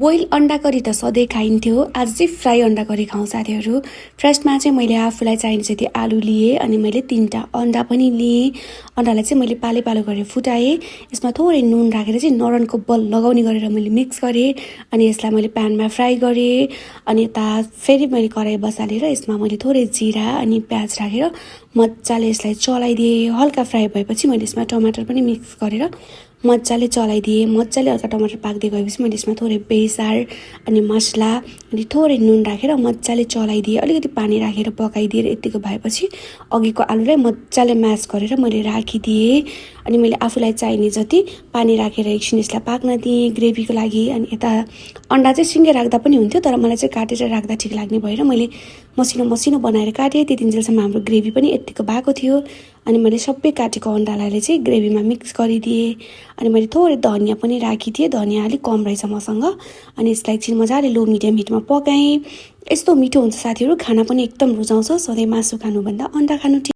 Boil अंडा curry त सधैँ खाइन्थ्यो। आज चाहिँ फ्राई अंडा करी खाउँ साथीहरू। फर्स्टमा चाहिँ मैले आफूलाई चाहिने जति आलु लिएँ अनि मैले 3टा अंडा पनि लिएँ। अंडालाई चाहिँ मैले पाले पालो गरेर फुटाएँ। यसमा थोरै नुन राखेर चाहिँ नरनको बल लगाउने गरेर मैले मिक्स गरेँ अनि यसलाई मैले प्यानमा फ्राई गरेँ। अनि यता फेरि मैले कराई बसालेर यसमा मैले थोरै जिरा अनि प्याज राखेर मजाले यसलाई चलाइदिएँ। हल्का फ्राई भएपछि मैले यसमा टमाटर पनि मिक्स गरेर मजाले चलाइदिएँ। मजाले हल्का टमाटर पाक्दै गएपछि मैले यसमा थोरै बेसार अनि मसला अनि थोरै नुन राखेर मजाले चलाइदिएँ। अलिकति पानी राखेर पकाइदिएर यतिको भएपछि अघिको आलुलाई मजाले म्यास गरेर मैले राखिदिएँ। अनि मैले आफूलाई चाहिने जति पानी राखेर एकछिन यसलाई पाक्न दिएँ ग्रेभीको लागि। अनि यता अंडा चाहिँ सिँगै राख्दा पनि हुन्थ्यो, तर मलाई चाहिँ काटेर राख्दा ठिक लाग्ने भएर मैले मसिनो मसिनो बनाएर काटेँ। त्यतिन्जेलसम्म हाम्रो ग्रेभी पनि यतिको भएको थियो। अनि मैले सबै काटेको अंडालाई चाहिँ ग्रेभीमा मिक्स गरिदिएँ। अनि मैले थोरै धनिया पनि राखिदिएँ। धनिया अलिक कम रहेछ मसँग। अनि यसलाई एकछिन मजाले लो मिडियम हिटमा पकाएँ। यस्तो मिठो हुन्छ साथीहरू, खाना पनि एकदम रुचाउँछ। सधैँ मासु खानुभन्दा अंडा खानु